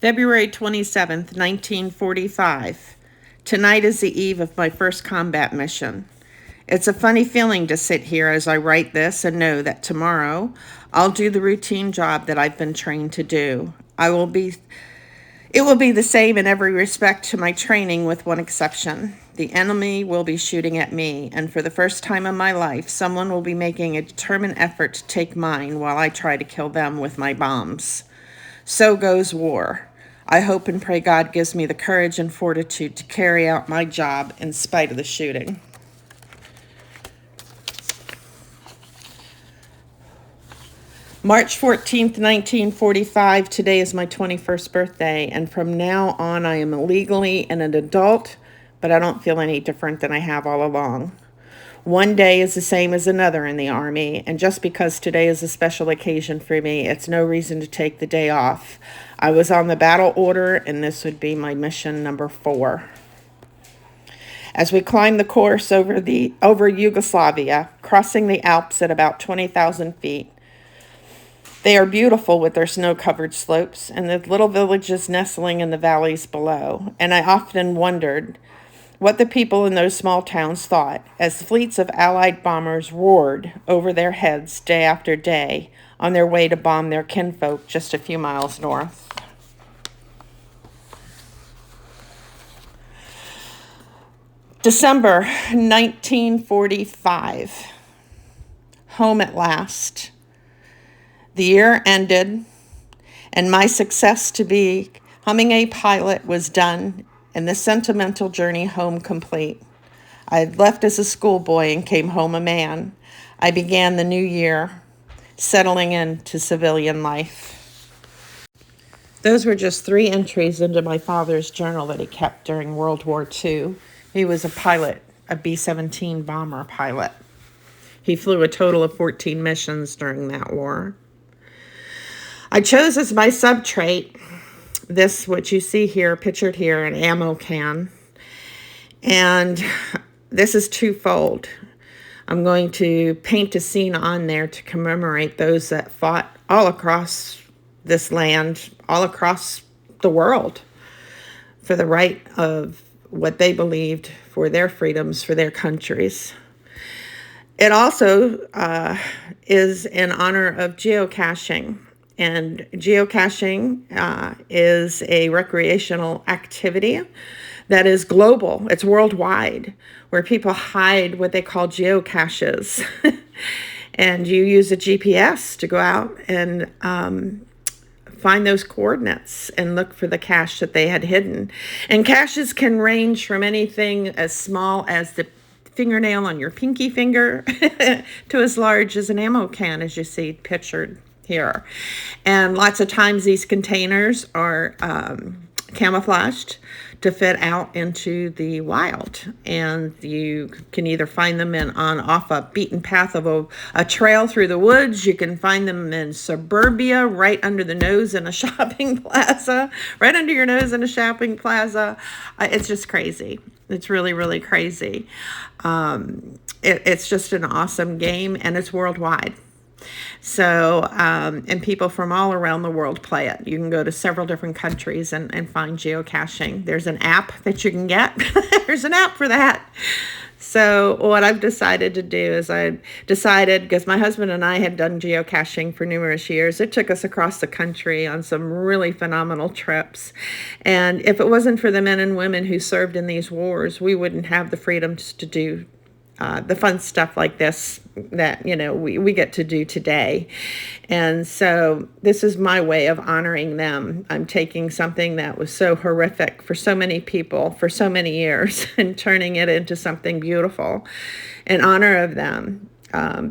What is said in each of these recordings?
February 27th, 1945. Tonight is the eve of my first combat mission. It's a funny feeling to sit here as I write this and know that tomorrow I'll do the routine job that I've been trained to do. It will be the same in every respect to my training, with one exception. The enemy will be shooting at me, and for the first time in my life, someone will be making a determined effort to take mine while I try to kill them with my bombs. So goes war. I hope and pray God gives me the courage and fortitude to carry out my job in spite of the shooting. March 14th, 1945, today is my 21st birthday, and from now on I am legally an adult, but I don't feel any different than I have all along. One day is the same as another in the Army, and just because today is a special occasion for me, it's no reason to take the day off. I was on the battle order, and this would be my mission number 4. As we climb the course over Yugoslavia, crossing the Alps at about 20,000 feet, they are beautiful with their snow-covered slopes and the little villages nestling in the valleys below. And I often wondered what the people in those small towns thought as fleets of Allied bombers roared over their heads day after day on their way to bomb their kinfolk just a few miles north. December 1945. Home at last. The year ended, and my success to becoming a pilot was done, and the sentimental journey home complete. I had left as a schoolboy and came home a man. I began the new year, settling into civilian life. Those were just 3 entries into my father's journal that he kept during World War II. He was a pilot, a B-17 bomber pilot. He flew a total of 14 missions during that war. I chose as my subtrait this, what you see here, pictured here, an ammo can. And this is twofold. I'm going to paint a scene on there to commemorate those that fought all across this land, all across the world, for the right of what they believed, for their freedoms, for their countries. It also is in honor of geocaching. And geocaching is a recreational activity that is global. It's worldwide, where people hide what they call geocaches. And you use a GPS to go out and find those coordinates and look for the cache that they had hidden. And caches can range from anything as small as the fingernail on your pinky finger to as large as an ammo can, as you see pictured here. And lots of times these containers are camouflaged to fit out into the wild, and you can either find them off a beaten path of a trail through the woods. You can find them in suburbia, right under the nose in a shopping plaza, right under your nose in a shopping plaza. It's just crazy. It's really, really crazy. It's just an awesome game, and it's worldwide. So, and people from all around the world play it. You can go to several different countries and find geocaching. There's an app that you can get. There's an app for that. So what I've decided to do is because my husband and I had done geocaching for numerous years. It took us across the country on some really phenomenal trips. And if it wasn't for the men and women who served in these wars, we wouldn't have the freedoms to do the fun stuff like this that, we get to do today. And so this is my way of honoring them. I'm taking something that was so horrific for so many people for so many years and turning it into something beautiful in honor of them.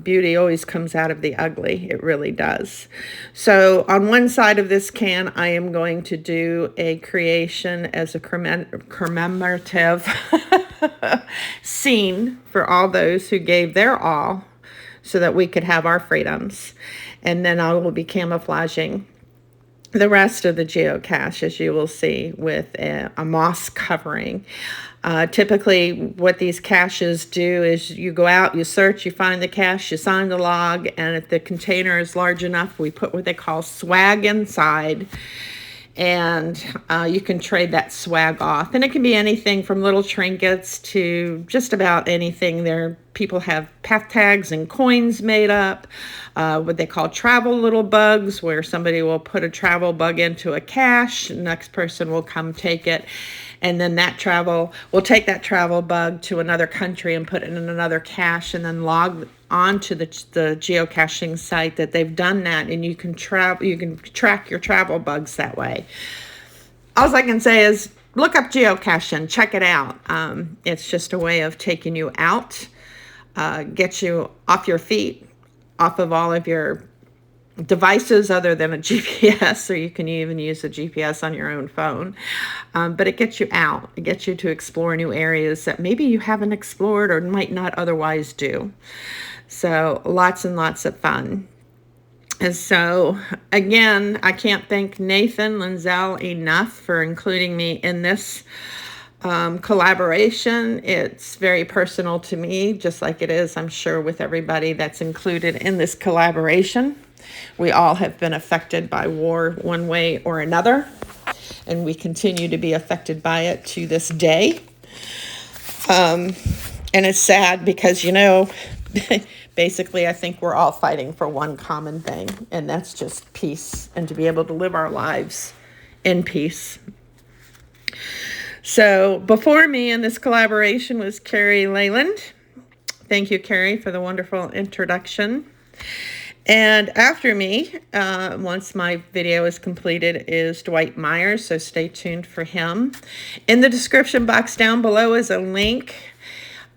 Beauty always comes out of the ugly. It really does. So on one side of this can, I am going to do a creation as a commemorative scene for all those who gave their all so that we could have our freedoms. And then I will be camouflaging the rest of the geocache, as you will see, with a moss covering. Typically, what these caches do is you go out, you search, you find the cache, you sign the log, and if the container is large enough, we put what they call swag inside. and you can trade that swag off. And it can be anything from little trinkets to just about anything. There, people have path tags and coins made up, what they call travel little bugs, where somebody will put a travel bug into a cache, the next person will come take it, and then that travel will take that travel bug to another country and put it in another cache, and then log onto the geocaching site that they've done that, and you can track your travel bugs that way. All I can say is look up geocaching, check it out. It's just a way of taking you out, get you off your feet, off of all of your devices other than a GPS, or you can even use a GPS on your own phone. But it gets you out. It gets you to explore new areas that maybe you haven't explored or might not otherwise do. So lots and lots of fun. And so, again, I can't thank Nathan Linzel enough for including me in this collaboration. It's very personal to me, just like it is, I'm sure, with everybody that's included in this collaboration. We all have been affected by war one way or another, and we continue to be affected by it to this day. And it's sad because, basically, I think we're all fighting for one common thing, and that's just peace, and to be able to live our lives in peace. So before me in this collaboration was Carrie Leyland. Thank you, Carrie, for the wonderful introduction. And after me, once my video is completed, is Dwight Myers, so stay tuned for him. In the description box down below is a link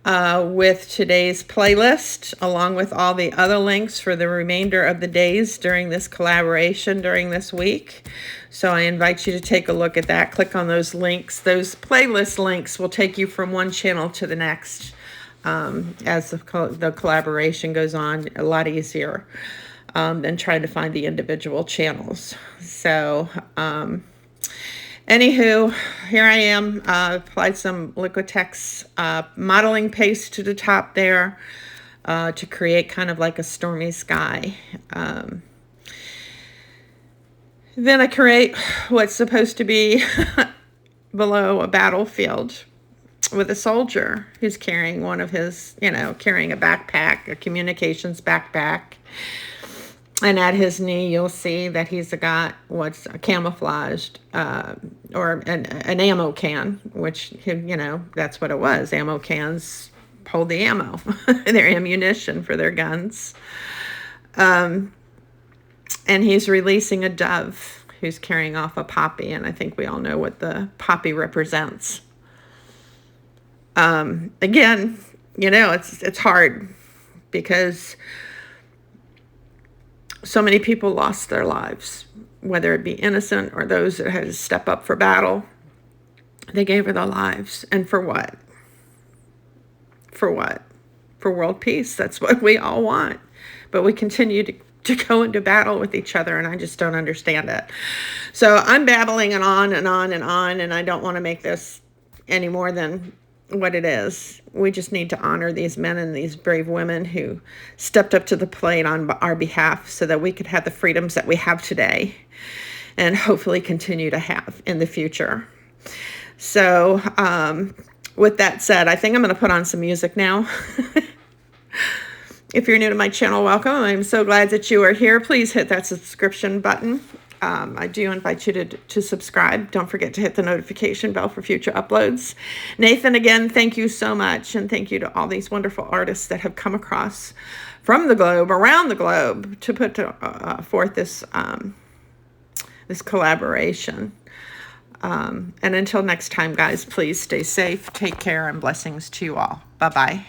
with today's playlist, along with all the other links for the remainder of the days during this collaboration during this week. So I invite you to take a look at that. Click on those links. Those playlist links will take you from one channel to the next as the collaboration goes on. A lot easier than trying to find the individual channels. So anywho, here I am. Applied some Liquitex modeling paste to the top there to create kind of like a stormy sky. Then I create what's supposed to be below a battlefield with a soldier who's carrying one of his, carrying a backpack, a communications backpack. And at his knee, you'll see that he's got what's camouflaged, or an ammo can, which, that's what it was. Ammo cans hold the ammo, their ammunition for their guns. And he's releasing a dove who's carrying off a poppy, and I think we all know what the poppy represents. Again, it's hard because so many people lost their lives, whether it be innocent or those that had to step up for battle. They gave her their lives. And for what? For what? For world peace. That's what we all want. But we continue to go into battle with each other, and I just don't understand it. So I'm babbling and on and on and on, and I don't want to make this any more than what it is. We just need to honor these men and these brave women who stepped up to the plate on our behalf so that we could have the freedoms that we have today and hopefully continue to have in the future. So with that said, I think I'm going to put on some music now. If you're new to my channel, welcome. I'm so glad that you are here. Please hit that subscription button. I do invite you to subscribe. Don't forget to hit the notification bell for future uploads. Nathan, again, thank you so much. And thank you to all these wonderful artists that have come across from the globe, around the globe, to put forth this, this collaboration. And until next time, guys, please stay safe, take care, and blessings to you all. Bye-bye.